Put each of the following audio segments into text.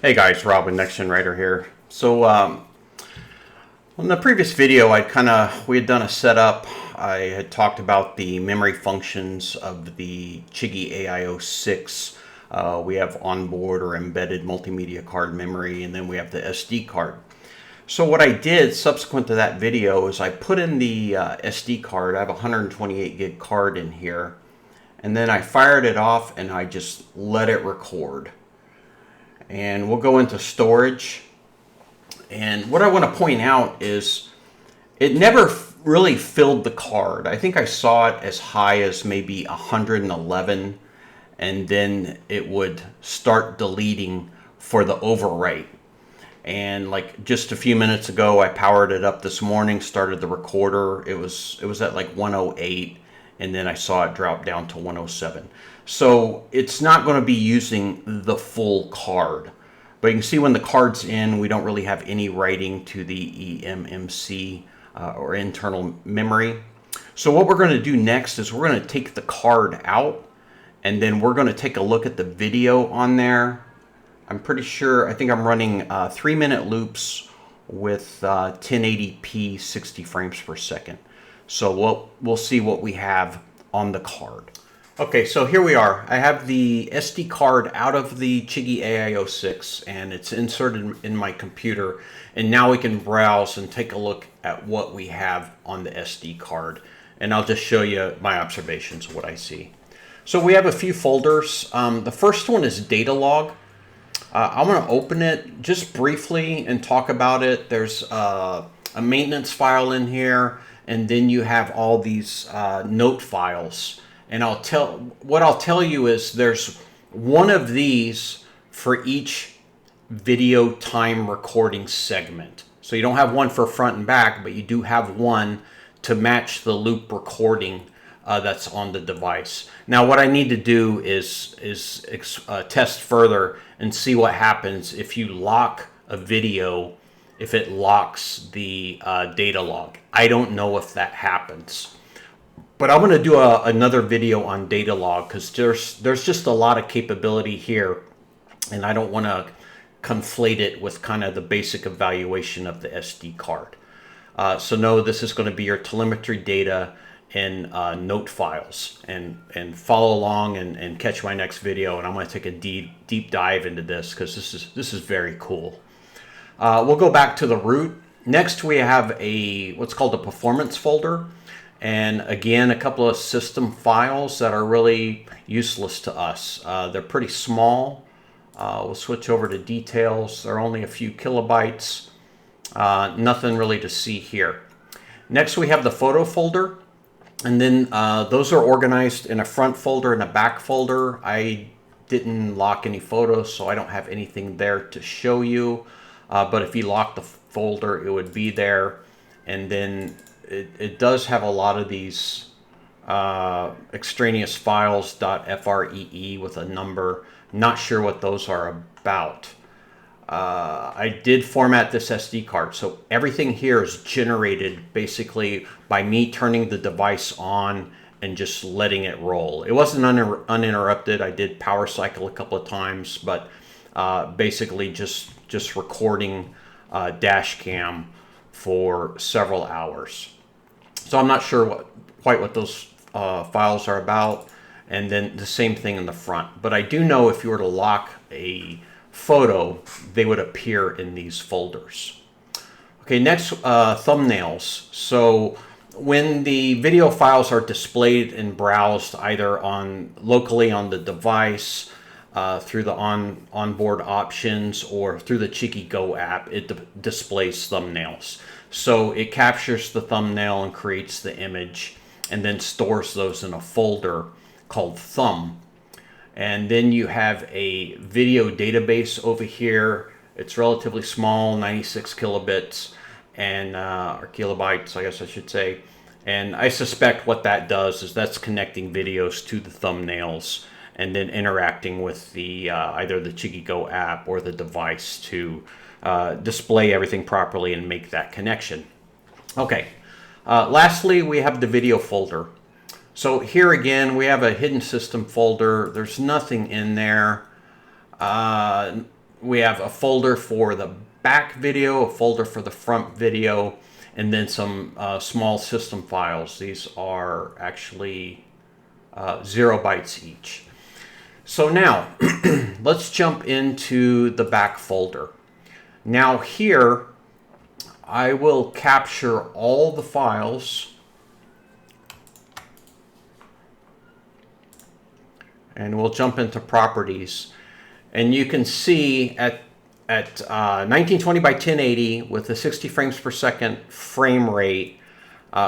Hey guys, Rob with Next Gen Writer here. So in the previous video, we had done a setup. I had talked about the memory functions of the Chigee AIO-6. We have onboard or embedded multimedia card memory, and then we have the SD card. So what I did subsequent to that video is I put in the SD card. I have a 128 gig card in here, and then I fired it off and I just let it record. And we'll go into storage. And what I want to point out is it never really filled the card. I think I saw it as high as maybe 111, and then it would start deleting for the overwrite. And like just a few minutes ago, I powered it up this morning, started the recorder. It was at like 108, and then I saw it drop down to 107. So it's not going to be using the full card. But you can see when the card's in, we don't really have any writing to the eMMC or internal memory. So what we're going to do next is we're going to take the card out, and then we're going to take a look at the video on there. I'm pretty sure, I think I'm running 3-minute loops with 1080p 60 frames per second. So we'll see what we have on the card. Okay, so here we are. I have the SD card out of the Chigee AIO-6, and it's inserted in my computer. And now we can browse and take a look at what we have on the SD card. And I'll just show you my observations of what I see. So we have a few folders. The first one is data log. I'm going to open it just briefly and talk about it. There's a maintenance file in here, and then you have all these note files. And what I'll tell you is there's one of these for each video time recording segment. So you don't have one for front and back, but you do have one to match the loop recording that's on the device. Now what I need to do is test further and see what happens if you lock a video, if it locks the data log. I don't know if that happens. But I'm going to do another video on data log because there's just a lot of capability here, and I don't want to conflate it with kind of the basic evaluation of the SD card. So no, this is going to be your telemetry data and note files, and follow along and catch my next video, and I'm going to take a deep dive into this because this is very cool. We'll go back to the root. Next we have what's called a performance folder. And again, a couple of system files that are really useless to us. They're pretty small. We'll switch over to details. They're only a few kilobytes. Nothing really to see here. Next, we have the photo folder. And then those are organized in a front folder and a back folder. I didn't lock any photos, so I don't have anything there to show you. But if you lock the folder, it would be there. And then it does have a lot of these extraneous files .free with a number. Not sure what those are about. I did format this SD card, so everything here is generated basically by me turning the device on and just letting it roll. It wasn't uninterrupted. I did power cycle a couple of times, but basically just recording dash cam for several hours. So I'm not sure quite what those files are about, and then the same thing in the front. But I do know if you were to lock a photo, they would appear in these folders. Okay, next, thumbnails. So when the video files are displayed and browsed either locally on the device, through the onboard options, or through the Chigee Go app, it displays thumbnails. So it captures the thumbnail and creates the image, and then stores those in a folder called thumb. And then you have a video database over here. It's relatively small, 96 kilobits, and or kilobytes, I guess I should say. And I suspect what that does is that's connecting videos to the thumbnails, and then interacting with the either the Chigee Go app or the device to display everything properly and make that connection. Okay, lastly, we have the video folder. So here again, we have a hidden system folder. There's nothing in there. we have a folder for the back video, a folder for the front video, and then some small system files. These are actually 0 bytes each. So now let's jump into the back folder. Now here I will capture all the files, and we'll jump into properties, and you can see at 1920 by 1080 with the 60 frames per second frame rate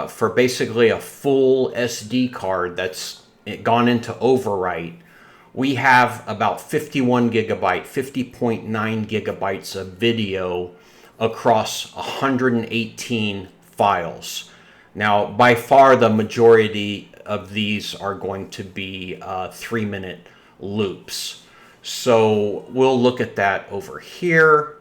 for basically a full SD card that's gone into overwrite, we have about 50.9 gigabytes of video across 118 files. Now, by far the majority of these are going to be 3-minute loops. So we'll look at that over here.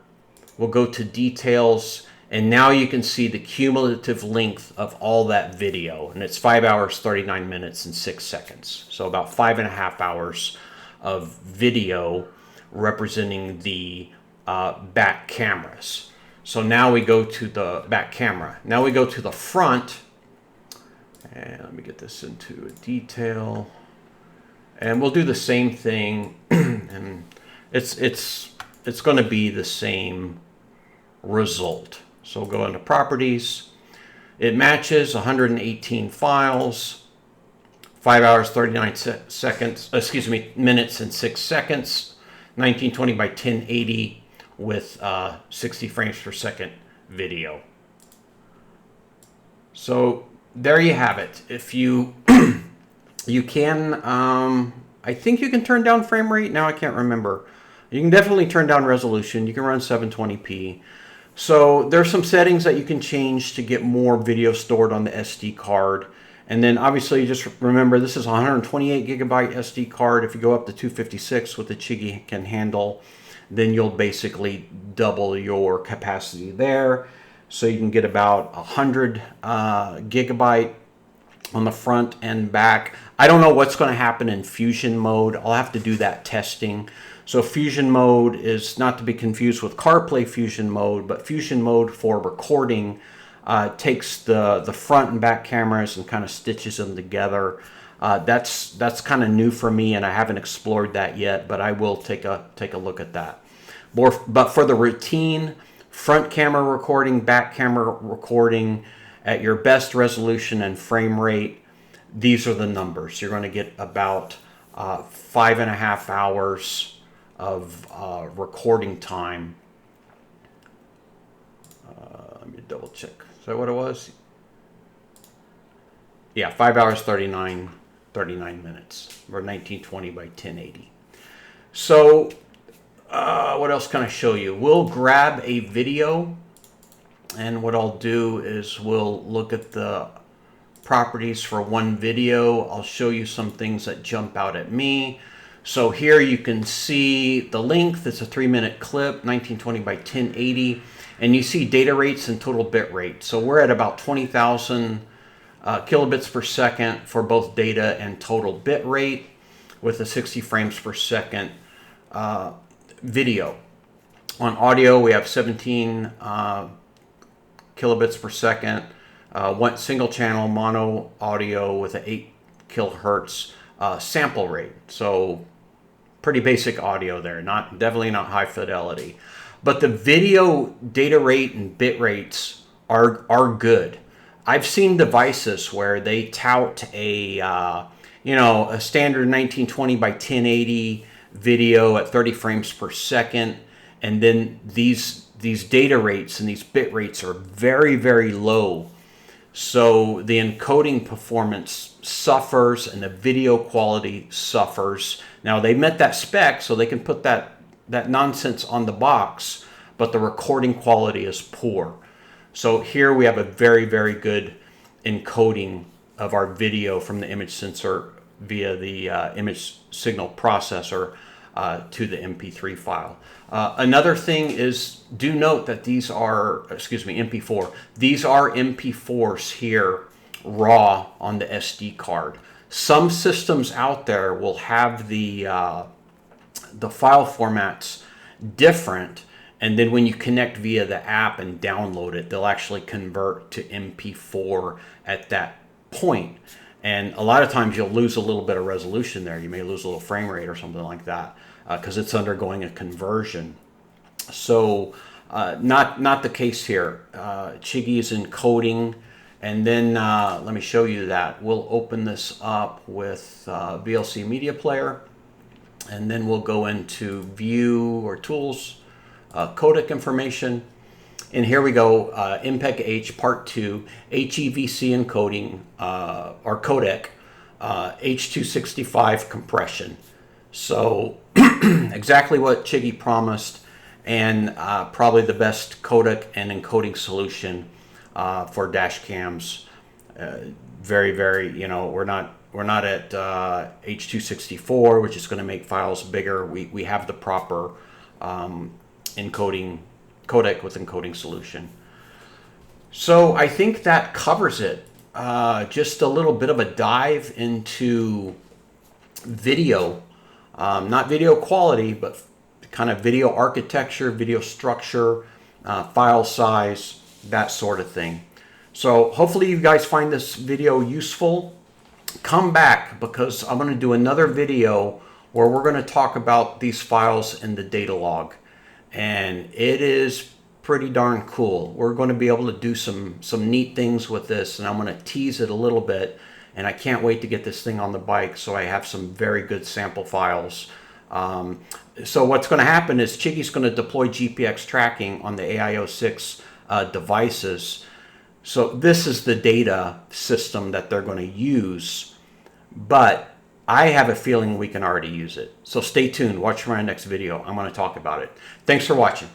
We'll go to details, and now you can see the cumulative length of all that video, and it's 5 hours, 39 minutes, and 6 seconds. So about 5.5 hours of video representing the back cameras. So now we go to the back camera. Now we go to the front, and let me get this into a detail, and we'll do the same thing, and it's going to be the same result. So we'll go into properties. It matches 118 files, 5 hours, 39 seconds, minutes and 6 seconds, 1920 by 1080 with 60 frames per second video. So there you have it. If you you can, I think you can turn down frame rate. Now I can't remember. You can definitely turn down resolution. You can run 720p. So there's some settings that you can change to get more video stored on the SD card. And then obviously just remember, this is a 128 gigabyte SD card. If you go up to 256, what the Chigee can handle, then you'll basically double your capacity there. So you can get about 100 gigabyte on the front and back. I don't know what's going to happen in fusion mode. I'll have to do that testing. So fusion mode is not to be confused with CarPlay fusion mode, but fusion mode for recording takes the front and back cameras and kind of stitches them together. That's kind of new for me, and I haven't explored that yet, but I will take a look at that. But for the routine front camera recording, back camera recording at your best resolution and frame rate, these are the numbers. You're going to get about 5.5 hours of recording time. Let me double check. Is that what it was? Yeah, 5 hours, 39 minutes, or 1920 by 1080. So what else can I show you? We'll grab a video, and what I'll do is we'll look at the properties for one video. I'll show you some things that jump out at me. So here you can see the length. It's a 3-minute clip, 1920 by 1080, and you see data rates and total bit rate. So we're at about 20,000 kilobits per second for both data and total bit rate with a 60 frames per second video. On audio, we have 17 kilobits per second, one single channel mono audio with an 8 kilohertz sample rate. So pretty basic audio there, definitely not high fidelity. But the video data rate and bit rates are good. I've seen devices where they tout a standard 1920 by 1080 video at 30 frames per second, and then these data rates and these bit rates are very, very low. So the encoding performance suffers and the video quality suffers. Now they met that spec, so they can put that nonsense on the box, but the recording quality is poor. So here we have a very, very good encoding of our video from the image sensor via the image signal processor to the MP3 file. Another thing is, do note that these are, MP4. These are MP4s here, raw on the SD card. Some systems out there will have the file formats different. And then when you connect via the app and download it, they'll actually convert to MP4 at that point. And a lot of times you'll lose a little bit of resolution there. You may lose a little frame rate or something like that because it's undergoing a conversion. So not the case here. Chigee is encoding. And then let me show you that. We'll open this up with VLC Media Player. And then we'll go into View or Tools, Codec Information. And here we go, MPEG-H Part 2, HEVC encoding, or codec, H.265 compression. So exactly what Chigee promised, and probably the best codec and encoding solution for dash cams. Very, we're not at H.264, which is going to make files bigger. We have the proper encoding codec with encoding solution. So I think that covers it. Just a little bit of a dive into video, not video quality, but kind of video architecture, video structure, file size, that sort of thing. So hopefully you guys find this video useful. Come back because I'm going to do another video where we're going to talk about these files in the data log. And it is pretty darn cool. We're going to be able to do some neat things with this, and I'm going to tease it a little bit, and I can't wait to get this thing on the bike so I have some very good sample files. So what's going to happen is Chigee's going to deploy GPX tracking on the AIO-6 devices. So this is the data system that they're going to use, but I have a feeling we can already use it. So stay tuned. Watch my next video. I'm going to talk about it. Thanks for watching.